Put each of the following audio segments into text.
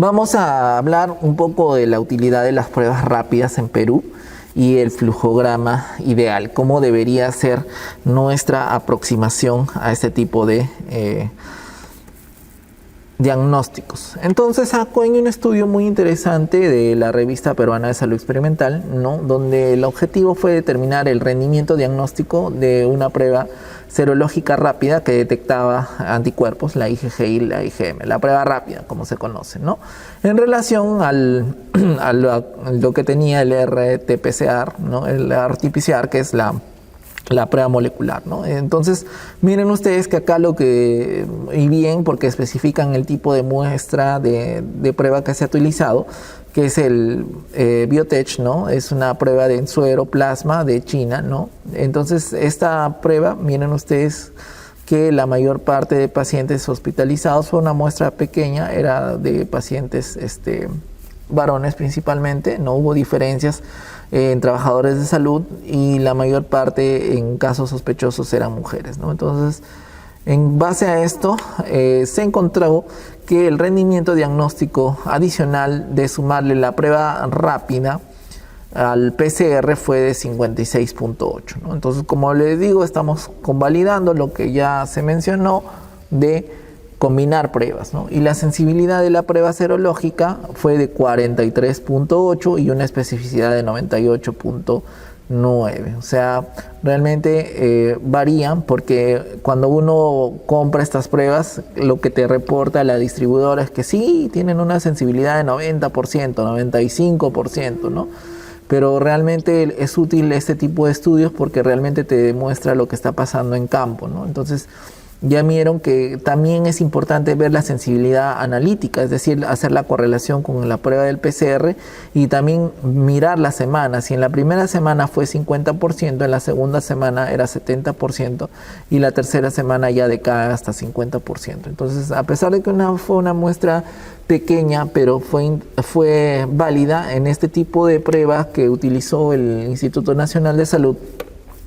Vamos a hablar un poco de la utilidad de las pruebas rápidas en Perú y el flujograma ideal, cómo debería ser nuestra aproximación a este tipo de diagnósticos. Entonces, acá hay un estudio muy interesante de la Revista Peruana de Salud Experimental, ¿no?, donde el objetivo fue determinar el rendimiento diagnóstico de una prueba serológica rápida que detectaba anticuerpos, la IgG y la IgM, la prueba rápida, como se conoce, ¿no?, en relación a lo que tenía el RT-PCR, ¿no?, el RT-PCR, que es la prueba molecular, ¿no? Entonces, miren ustedes que acá y bien, porque especifican el tipo de muestra de prueba que se ha utilizado, que es el Biotech, ¿no? Es una prueba de suero plasma de China, ¿no? Entonces, esta prueba, miren ustedes que la mayor parte de pacientes hospitalizados fue una muestra pequeña, era de pacientes varones principalmente, no hubo diferencias en trabajadores de salud y la mayor parte en casos sospechosos eran mujeres, ¿no? Entonces, en base a esto, se encontró que el rendimiento diagnóstico adicional de sumarle la prueba rápida al PCR fue de 56.8, ¿no? Entonces, como les digo, estamos convalidando lo que ya se mencionó de combinar pruebas, ¿no? Y la sensibilidad de la prueba serológica fue de 43.8 y una especificidad de 98.9. O sea, realmente varían, porque cuando uno compra estas pruebas, lo que te reporta la distribuidora es que sí, tienen una sensibilidad de 90%, 95%, ¿no? Pero realmente es útil este tipo de estudios porque realmente te demuestra lo que está pasando en campo, ¿no? Entonces, ya vieron que también es importante ver la sensibilidad analítica, es decir, hacer la correlación con la prueba del PCR y también mirar las semanas. Si en la primera semana fue 50%, en la segunda semana era 70% y la tercera semana ya decae hasta 50%. Entonces, a pesar de que fue una muestra pequeña, pero fue válida en este tipo de pruebas que utilizó el Instituto Nacional de Salud,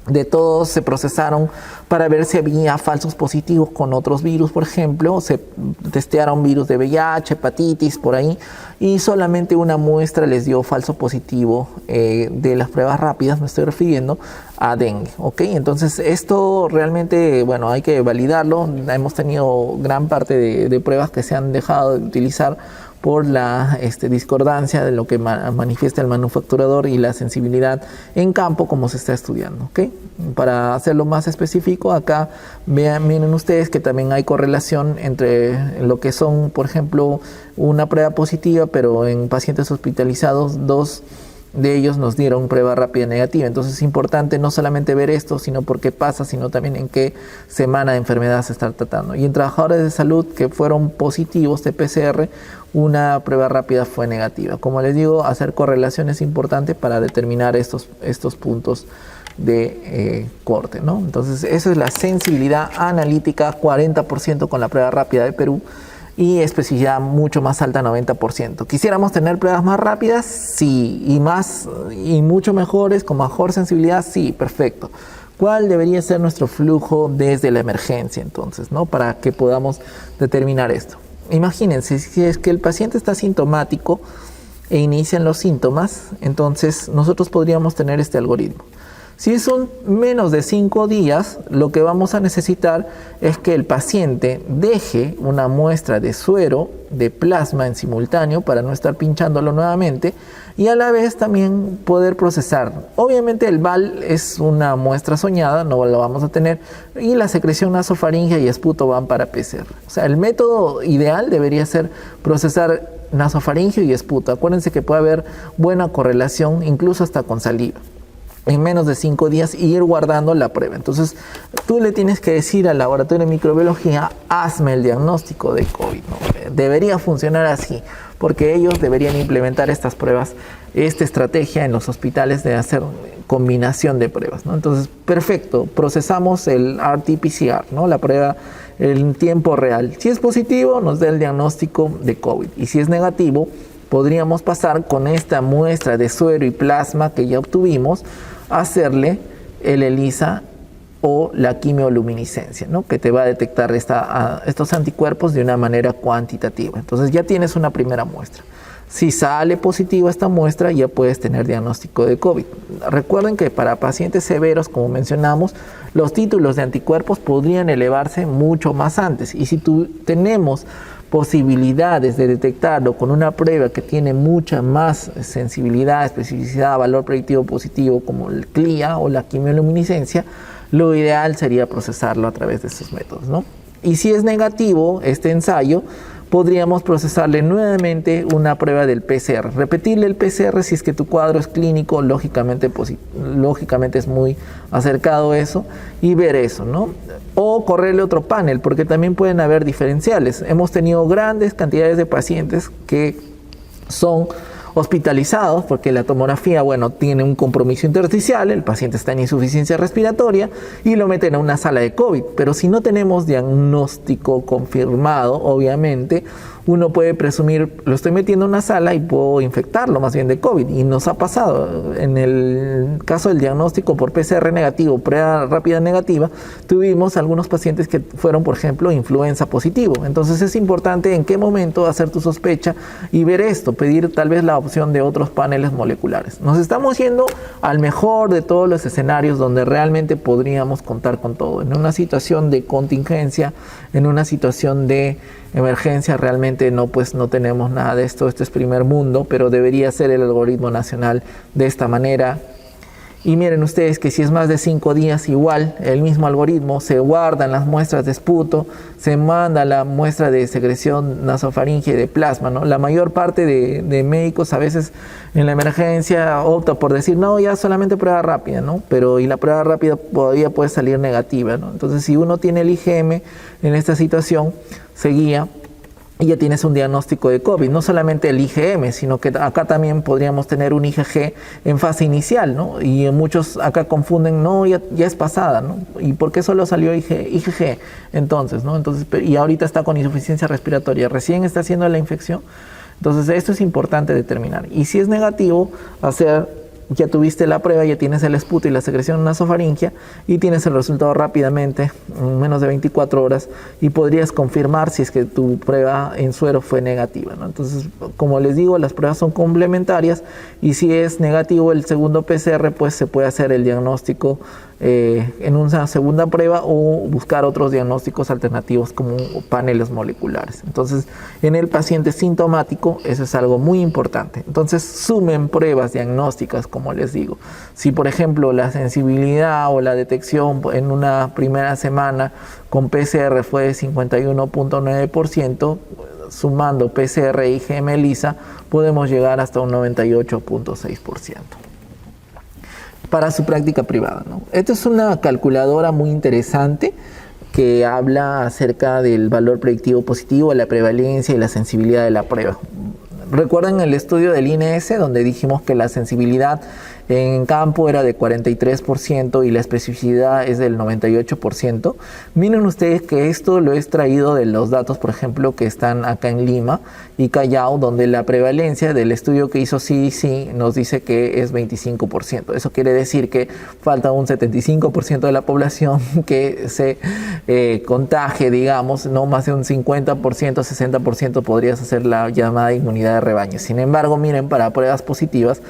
de todos se procesaron para ver si había falsos positivos con otros virus, por ejemplo, se testearon virus de VIH, hepatitis, por ahí, y solamente una muestra les dio falso positivo de las pruebas rápidas, me estoy refiriendo a dengue, ¿ok? Entonces, esto realmente, bueno, hay que validarlo. Hemos tenido gran parte de pruebas que se han dejado de utilizar por la discordancia de lo que manifiesta el manufacturador y la sensibilidad en campo como se está estudiando, ¿ok? Para hacerlo más específico, acá miren ustedes que también hay correlación entre lo que son, por ejemplo, una prueba positiva, pero en pacientes hospitalizados, 2 de ellos nos dieron prueba rápida negativa. Entonces es importante no solamente ver esto, sino por qué pasa, sino también en qué semana de enfermedad se está tratando. Y en trabajadores de salud que fueron positivos de PCR, una prueba rápida fue negativa. Como les digo, hacer correlación es importante para determinar estos puntos de corte, ¿no? Entonces, eso es la sensibilidad analítica, 40% con la prueba rápida de Perú, y especificidad mucho más alta, 90%. ¿Quisiéramos tener pruebas más rápidas? Sí, y mucho mejores, con mejor sensibilidad, sí, perfecto. ¿Cuál debería ser nuestro flujo desde la emergencia entonces, ¿no?, para que podamos determinar esto? Imagínense, si es que el paciente está sintomático e inician los síntomas, entonces nosotros podríamos tener este algoritmo. Si son menos de 5 días, lo que vamos a necesitar es que el paciente deje una muestra de suero, de plasma en simultáneo para no estar pinchándolo nuevamente y a la vez también poder procesar. Obviamente el VAL es una muestra soñada, no lo vamos a tener, y la secreción nasofaringea y esputo van para PCR. O sea, el método ideal debería ser procesar nasofaringeo y esputo. Acuérdense que puede haber buena correlación incluso hasta con saliva en menos de 5 días y ir guardando la prueba. Entonces, tú le tienes que decir al laboratorio de microbiología, hazme el diagnóstico de COVID, ¿no? Debería funcionar así, porque ellos deberían implementar estas pruebas, esta estrategia en los hospitales de hacer combinación de pruebas, ¿no? Entonces, perfecto, procesamos el RT-PCR, ¿no?, la prueba en tiempo real. Si es positivo, nos da el diagnóstico de COVID, y si es negativo, podríamos pasar con esta muestra de suero y plasma que ya obtuvimos, hacerle el ELISA o la quimioluminiscencia, ¿no? Que te va a detectar estos anticuerpos de una manera cuantitativa. Entonces ya tienes una primera muestra. Si sale positiva esta muestra, ya puedes tener diagnóstico de COVID. Recuerden que para pacientes severos, como mencionamos, los títulos de anticuerpos podrían elevarse mucho más antes. Y si tenemos posibilidades de detectarlo con una prueba que tiene mucha más sensibilidad, especificidad, valor predictivo positivo, como el CLIA o la quimioluminiscencia, lo ideal sería procesarlo a través de estos métodos, ¿no? Y si es negativo este ensayo, podríamos procesarle nuevamente una prueba del PCR. Repetirle el PCR si es que tu cuadro es clínico, lógicamente es muy acercado a eso, y ver eso, ¿no? O correrle otro panel, porque también pueden haber diferenciales. Hemos tenido grandes cantidades de pacientes que son hospitalizados porque la tomografía, bueno, tiene un compromiso intersticial, el paciente está en insuficiencia respiratoria y lo meten a una sala de COVID. Pero si no tenemos diagnóstico confirmado, obviamente, uno puede presumir, lo estoy metiendo en una sala y puedo infectarlo más bien de COVID. Y nos ha pasado. En el caso del diagnóstico por PCR negativo, prueba rápida negativa, tuvimos algunos pacientes que fueron, por ejemplo, influenza positivo. Entonces es importante en qué momento hacer tu sospecha y ver esto, pedir tal vez la opción de otros paneles moleculares. Nos estamos yendo al mejor de todos los escenarios donde realmente podríamos contar con todo. En una situación de contingencia, en una situación de emergencia, realmente no tenemos nada de esto. Este es primer mundo, pero debería ser el algoritmo nacional de esta manera. Y miren ustedes que si es más de 5 días, igual el mismo algoritmo, se guardan las muestras de esputo, se manda la muestra de secreción nasofaringea de plasma, ¿no? La mayor parte de médicos a veces en la emergencia opta por decir, no, ya solamente prueba rápida, ¿no? Pero y la prueba rápida todavía puede salir negativa, ¿no? Entonces si uno tiene el IgM en esta situación, se guía y ya tienes un diagnóstico de COVID, no solamente el IgM, sino que acá también podríamos tener un IgG en fase inicial, ¿no? Y muchos acá confunden, no, ya es pasada, ¿no? ¿Y por qué solo salió IgG entonces, ¿no? Entonces, y ahorita está con insuficiencia respiratoria, recién está haciendo la infección. Entonces esto es importante determinar. Y si es negativo, ya tuviste la prueba, ya tienes el esputo y la secreción nasofaringea y tienes el resultado rápidamente, en menos de 24 horas, y podrías confirmar si es que tu prueba en suero fue negativa, ¿no? Entonces, como les digo, las pruebas son complementarias y si es negativo el segundo PCR, pues se puede hacer el diagnóstico en una segunda prueba o buscar otros diagnósticos alternativos como paneles moleculares. Entonces, en el paciente sintomático, eso es algo muy importante. Entonces, sumen pruebas diagnósticas, como les digo. Si, por ejemplo, la sensibilidad o la detección en una primera semana con PCR fue de 51.9%, sumando PCR y IgM ELISA, podemos llegar hasta un 98.6%. Para su práctica privada, ¿no? Esto es una calculadora muy interesante que habla acerca del valor predictivo positivo, la prevalencia y la sensibilidad de la prueba. ¿Recuerdan el estudio del INS donde dijimos que la sensibilidad en campo era de 43% y la especificidad es del 98%? Miren ustedes que esto lo he extraído de los datos, por ejemplo, que están acá en Lima y Callao, donde la prevalencia del estudio que hizo CDC nos dice que es 25%. Eso quiere decir que falta un 75% de la población que se contagie, digamos, no más de un 50%, 60% podrías hacer la llamada inmunidad de rebaño. Sin embargo, miren, para pruebas positivas,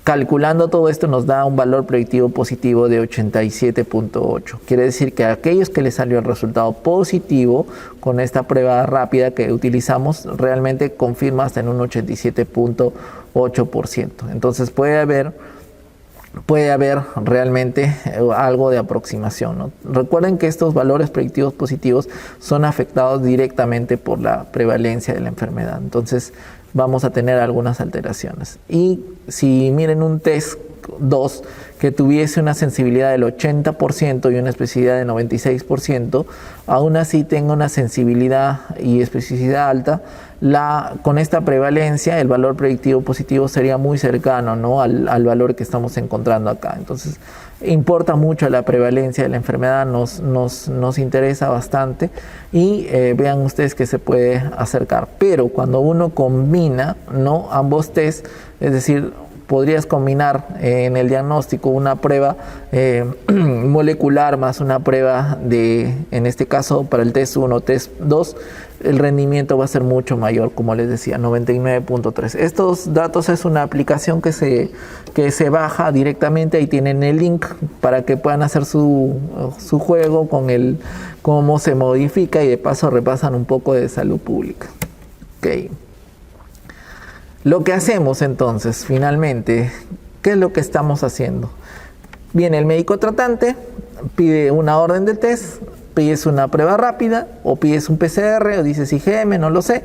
calculando todo esto nos da un valor predictivo positivo de 87.8. Quiere decir que a aquellos que les salió el resultado positivo con esta prueba rápida que utilizamos, realmente confirma hasta en un 87.8%. Entonces puede haber realmente algo de aproximación, ¿no? Recuerden que estos valores predictivos positivos son afectados directamente por la prevalencia de la enfermedad. Entonces vamos a tener algunas alteraciones. Y si miren un test 2 que tuviese una sensibilidad del 80% y una especificidad del 96%, aún así tenga una sensibilidad y especificidad alta, con esta prevalencia el valor predictivo positivo sería muy cercano, ¿no?, al valor que estamos encontrando acá. Entonces importa mucho la prevalencia de la enfermedad, nos interesa bastante y vean ustedes que se puede acercar. Pero cuando uno combina, ¿no?, ambos test, es decir, podrías combinar en el diagnóstico una prueba molecular más una prueba en este caso para el test 1, test 2, el rendimiento va a ser mucho mayor, como les decía, 99.3. Estos datos es una aplicación que se baja directamente, ahí tienen el link para que puedan hacer su juego con cómo se modifica, y de paso repasan un poco de salud pública. Okay. Lo que hacemos entonces, finalmente, ¿qué es lo que estamos haciendo? Viene el médico tratante, pide una orden de test, pides una prueba rápida, o pides un PCR, o dices IgM, no lo sé,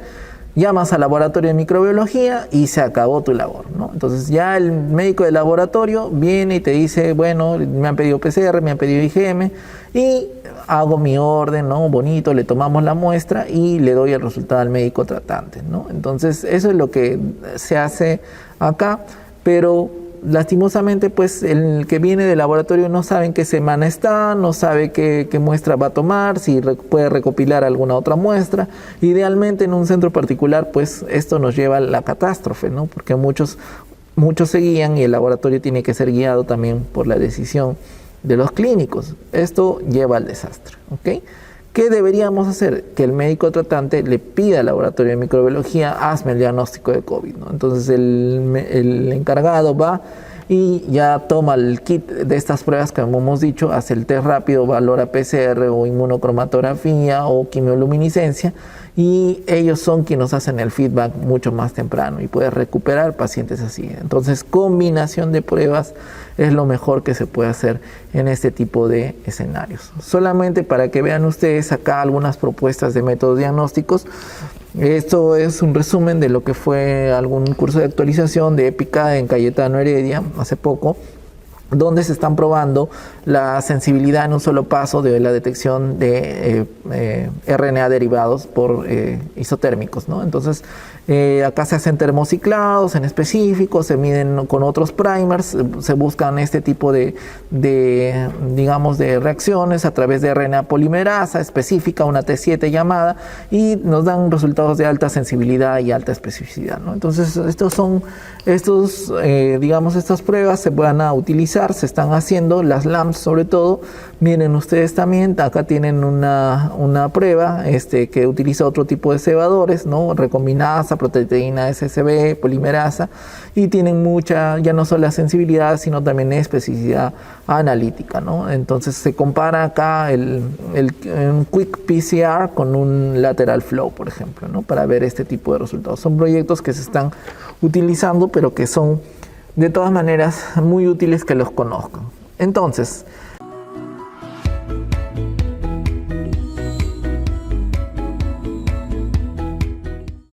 llamas al laboratorio de microbiología y se acabó tu labor, ¿no? Entonces ya el médico del laboratorio viene y te dice, bueno, me han pedido PCR, me han pedido IgM, y hago mi orden, ¿no? Bonito, le tomamos la muestra y le doy el resultado al médico tratante, ¿no? Entonces eso es lo que se hace acá, pero lastimosamente pues el que viene del laboratorio no sabe en qué semana está, no sabe qué muestra va a tomar, si puede recopilar alguna otra muestra. Idealmente en un centro particular pues esto nos lleva a la catástrofe, ¿no? Porque muchos se guían y el laboratorio tiene que ser guiado también por la decisión de los clínicos. Esto lleva al desastre, ¿ok? ¿Qué deberíamos hacer? Que el médico tratante le pida al laboratorio de microbiología, hazme el diagnóstico de COVID, ¿no? Entonces el encargado va y ya toma el kit de estas pruebas que hemos dicho, hace el test rápido, valora PCR o inmunocromatografía o quimioluminiscencia, y ellos son quienes nos hacen el feedback mucho más temprano y puedes recuperar pacientes así. Entonces, combinación de pruebas es lo mejor que se puede hacer en este tipo de escenarios. Solamente para que vean ustedes acá algunas propuestas de métodos diagnósticos. Esto es un resumen de lo que fue algún curso de actualización de EPICA en Cayetano Heredia hace poco, donde se están probando la sensibilidad en un solo paso de la detección de RNA derivados por isotérmicos, ¿no? Entonces, acá se hacen termociclados en específico, se miden con otros primers, se buscan este tipo de reacciones a través de RNA polimerasa específica, una T7 llamada, y nos dan resultados de alta sensibilidad y alta especificidad, ¿no? Entonces, estas pruebas se van a utilizar, se están haciendo, las LAMPs sobre todo. Miren ustedes también, acá tienen una prueba que utiliza otro tipo de cebadores, ¿no? Recombinasa, proteína SSB, polimerasa, y tienen mucha, ya no solo la sensibilidad, sino también especificidad analítica, ¿no? Entonces se compara acá un Quick PCR con un Lateral Flow, por ejemplo, ¿no? Para ver este tipo de resultados. Son proyectos que se están utilizando, pero que son de todas maneras muy útiles que los conozcan. Entonces,